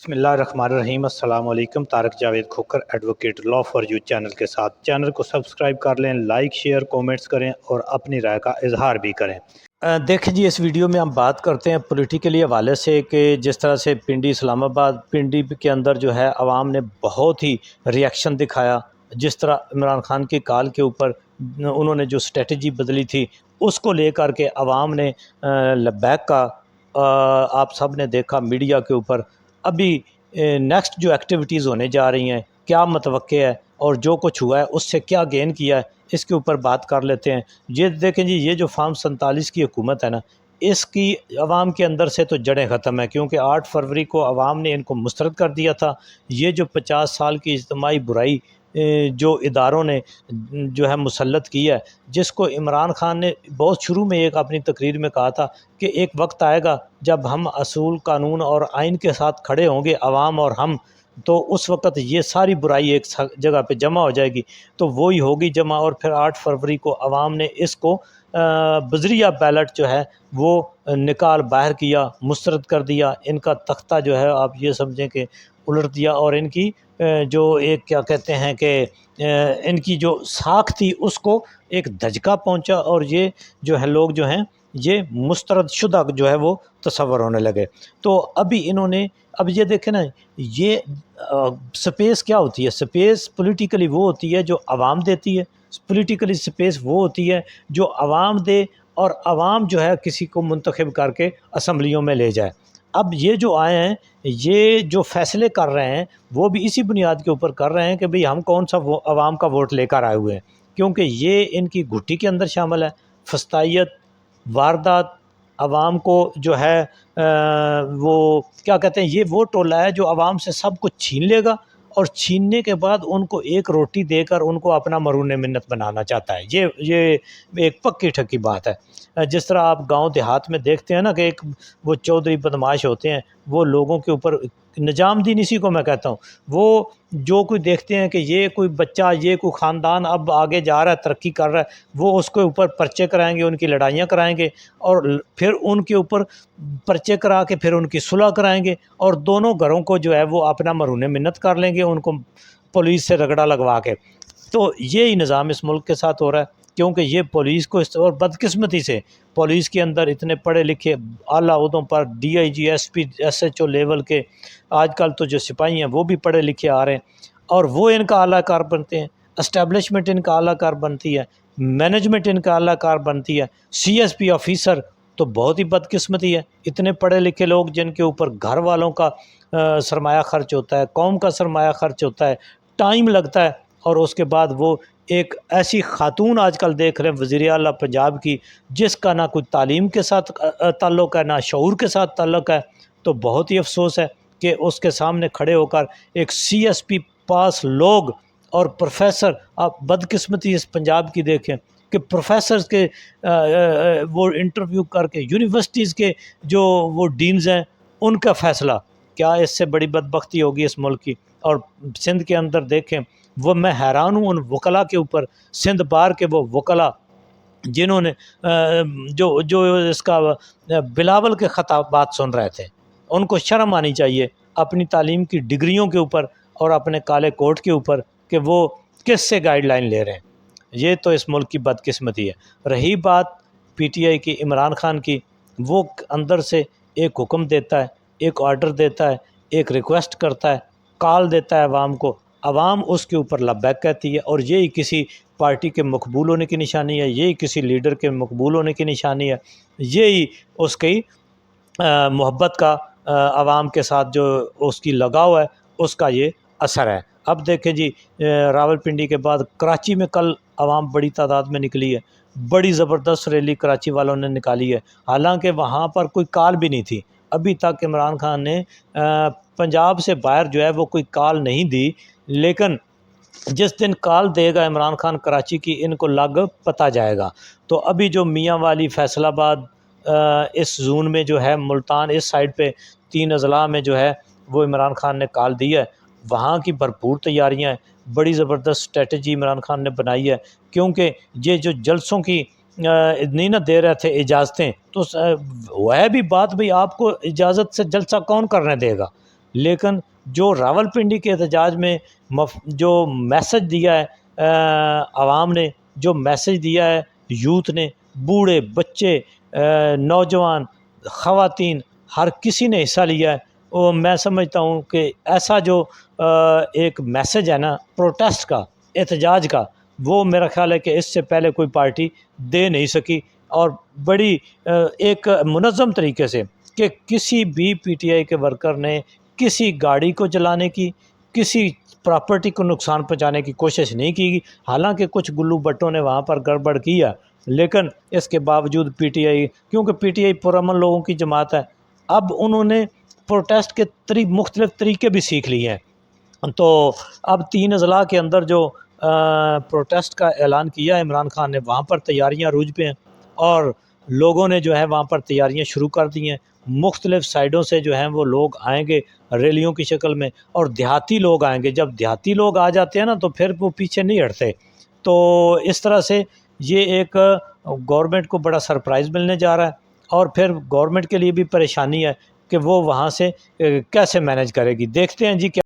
بسم اللہ الرحمن الرحیم۔ السلام علیکم۔ Tariq Javed Khokhar advocate law for you channel کے ساتھ چینل کو سبسکرائب کر لیں، لائک شیئر کومنٹس کریں اور اپنی رائے کا اظہار بھی کریں۔ دیکھیں جی، اس ویڈیو میں ہم بات کرتے ہیں پولیٹیکلی حوالے سے کہ جس طرح سے پنڈی اسلام آباد پنڈی کے اندر جو ہے عوام نے بہت ہی ری ایکشن دکھایا، جس طرح عمران خان کی کال کے اوپر انہوں نے جو اسٹریٹجی بدلی تھی اس کو لے کر کے عوام نے لبیک کا آپ سب نے دیکھا میڈیا کے اوپر۔ ابھی نیکسٹ جو ایکٹیویٹیز ہونے جا رہی ہیں کیا متوقع ہے اور جو کچھ ہوا ہے اس سے کیا گین کیا ہے اس کے اوپر بات کر لیتے ہیں۔ یہ دیکھیں جی، یہ جو فارم 47 کی حکومت ہے نا، اس کی عوام کے اندر سے تو جڑیں ختم ہیں، کیونکہ 8 فروری کو عوام نے ان کو مسترد کر دیا تھا۔ یہ جو 50 سال کی اجتماعی برائی جو اداروں نے جو ہے مسلط کی ہے، جس کو عمران خان نے بہت شروع میں ایک اپنی تقریر میں کہا تھا کہ ایک وقت آئے گا جب ہم اصول قانون اور آئین کے ساتھ کھڑے ہوں گے عوام اور ہم، تو اس وقت یہ ساری برائی ایک جگہ پہ جمع ہو جائے گی، تو وہی ہوگی جمع۔ اور پھر 8 فروری کو عوام نے اس کو بذریعہ بیلٹ جو ہے وہ نکال باہر کیا، مسترد کر دیا، ان کا تختہ جو ہے آپ یہ سمجھیں کہ الٹ دیا، اور ان کی جو ایک کیا کہتے ہیں کہ ان کی جو ساکھ تھی اس کو ایک دھچکا پہنچا، اور یہ جو ہے لوگ جو ہیں یہ مسترد شدہ جو ہے وہ تصور ہونے لگے۔ تو ابھی انہوں نے اب یہ دیکھیں نا، یہ سپیس کیا ہوتی ہے؟ سپیس پولیٹیکلی وہ ہوتی ہے جو عوام دیتی ہے، پولیٹیکلی سپیس وہ ہوتی ہے جو عوام دے اور عوام جو ہے کسی کو منتخب کر کے اسمبلیوں میں لے جائے۔ اب یہ جو آئے ہیں، یہ جو فیصلے کر رہے ہیں وہ بھی اسی بنیاد کے اوپر کر رہے ہیں کہ بھئی ہم کون سا عوام کا ووٹ لے کر آئے ہوئے ہیں، کیونکہ یہ ان کی گھٹی کے اندر شامل ہے۔ فسطائیت، واردات، عوام کو جو ہے وہ کیا کہتے ہیں، یہ وہ ٹولہ ہے جو عوام سے سب کچھ چھین لے گا، اور چھیننے کے بعد ان کو ایک روٹی دے کر ان کو اپنا مرہون منت بنانا چاہتا ہے۔ یہ ایک پکی ٹھکی بات ہے۔ جس طرح آپ گاؤں دیہات میں دیکھتے ہیں نا کہ ایک وہ چودھری بدماش ہوتے ہیں، وہ لوگوں کے اوپر نظام دین اسی کو میں کہتا ہوں، وہ جو کوئی دیکھتے ہیں کہ یہ کوئی بچہ، یہ کوئی خاندان اب آگے جا رہا ہے، ترقی کر رہا ہے، وہ اس کے اوپر پرچے کرائیں گے، ان کی لڑائیاں کرائیں گے، اور پھر ان کے اوپر پرچے کرا کے پھر ان کی صلح کرائیں گے، اور دونوں گھروں کو جو ہے وہ اپنا مرہون منت کر لیں گے ان کو پولیس سے رگڑا لگوا کے۔ تو یہی نظام اس ملک کے ساتھ ہو رہا ہے، کیونکہ یہ پولیس کو اور بدقسمتی سے پولیس کے اندر اتنے پڑھے لکھے اعلیٰ عہدوں پر D I G, S P, S H O level کے، آج کل تو جو سپاہی ہیں وہ بھی پڑھے لکھے آ رہے ہیں، اور وہ ان کا اعلیٰ کار بنتے ہیں، اسٹیبلشمنٹ ان کا اعلیٰ کار بنتی ہے، مینجمنٹ ان کا اعلیٰ کار بنتی ہے۔ سی ایس پی آفیسر تو بہت ہی بدقسمتی ہے، اتنے پڑھے لکھے لوگ جن کے اوپر گھر والوں کا سرمایہ خرچ ہوتا ہے، قوم کا سرمایہ خرچ ہوتا ہے، ٹائم لگتا ہے، اور اس کے بعد وہ ایک ایسی خاتون آج کل دیکھ رہے ہیں وزیر اعلیٰ پنجاب کی، جس کا نہ کوئی تعلیم کے ساتھ تعلق ہے نہ شعور کے ساتھ تعلق ہے۔ تو بہت ہی افسوس ہے کہ اس کے سامنے کھڑے ہو کر ایک سی ایس پی پاس لوگ اور پروفیسر، آپ بدقسمتی اس پنجاب کی دیکھیں کہ پروفیسرز کے وہ انٹرویو کر کے یونیورسٹیز کے جو وہ ڈینز ہیں ان کا فیصلہ، کیا اس سے بڑی بدبختی ہوگی اس ملک کی؟ اور سندھ کے اندر دیکھیں، وہ میں حیران ہوں ان وکلاء کے اوپر، سندھ بار کے وہ وکلاء جنہوں نے جو اس کا بلاول کے خطابات سن رہے تھے، ان کو شرم آنی چاہیے اپنی تعلیم کی ڈگریوں کے اوپر اور اپنے کالے کوٹ کے اوپر کہ وہ کس سے گائیڈ لائن لے رہے ہیں۔ یہ تو اس ملک کی بدقسمتی ہے۔ رہی بات پی ٹی آئی کی، عمران خان کی، وہ اندر سے ایک حکم دیتا ہے، ایک آرڈر دیتا ہے، ایک ریکویسٹ کرتا ہے، کال دیتا ہے عوام کو، عوام اس کے اوپر لبیک کہتی ہے، اور یہی کسی پارٹی کے مقبول ہونے کی نشانی ہے، یہی کسی لیڈر کے مقبول ہونے کی نشانی ہے، یہی اس کی محبت کا عوام کے ساتھ جو اس کی لگاؤ ہے اس کا یہ اثر ہے۔ اب دیکھیں جی، راولپنڈی کے بعد کراچی میں کل عوام بڑی تعداد میں نکلی ہے، بڑی زبردست ریلی کراچی والوں نے نکالی ہے، حالانکہ وہاں پر کوئی کال بھی نہیں تھی۔ ابھی تک عمران خان نے پنجاب سے باہر جو ہے وہ کوئی کال نہیں دی، لیکن جس دن کال دے گا عمران خان کراچی کی، ان کو لگ پتہ جائے گا۔ تو ابھی جو میاں والی، فیصل آباد، اس زون میں جو ہے ملتان اس سائڈ پہ 3 اضلاع میں جو ہے وہ عمران خان نے کال دی ہے، وہاں کی بھرپور تیاریاں ہیں، بڑی زبردست اسٹریٹجی عمران خان نے بنائی ہے، کیونکہ یہ جو جلسوں کی نہیں نہ دے رہے تھے اجازتیں، تو ہے بھی بات بھئی آپ کو اجازت سے جلسہ کون کرنے دے گا؟ لیکن جو راولپنڈی کے احتجاج میں جو میسج دیا ہے عوام نے، جو میسج دیا ہے یوتھ نے، بوڑھے بچے نوجوان خواتین ہر کسی نے حصہ لیا ہے، وہ میں سمجھتا ہوں کہ ایسا جو ایک میسج ہے نا پروٹیسٹ کا، احتجاج کا، وہ میرا خیال ہے کہ اس سے پہلے کوئی پارٹی دے نہیں سکی، اور بڑی ایک منظم طریقے سے کہ کسی بھی پی ٹی آئی کے ورکر نے کسی گاڑی کو جلانے کی، کسی پراپرٹی کو نقصان پہنچانے کی کوشش نہیں کی، حالانکہ کچھ گلو بٹوں نے وہاں پر گڑبڑ کیا، لیکن اس کے باوجود پی ٹی آئی، کیونکہ پی ٹی آئی پرامن لوگوں کی جماعت ہے، اب انہوں نے پروٹیسٹ کے مختلف طریقے بھی سیکھ لیے ہیں، تو اب 3 اضلاع کے اندر جو پروٹیسٹ کا اعلان کیا ہے عمران خان نے، وہاں پر تیاریاں عروج پہ ہیں، اور لوگوں نے جو ہے وہاں پر تیاریاں شروع کر دی ہیں، مختلف سائڈوں سے جو ہیں وہ لوگ آئیں گے ریلیوں کی شکل میں، اور دیہاتی لوگ آئیں گے، جب دیہاتی لوگ آ جاتے ہیں نا تو پھر وہ پیچھے نہیں ہٹتے، تو اس طرح سے یہ ایک گورنمنٹ کو بڑا سرپرائز ملنے جا رہا ہے، اور پھر گورنمنٹ کے لیے بھی پریشانی ہے کہ وہ وہاں سے کیسے مینیج کرے گی، دیکھتے ہیں جی کیا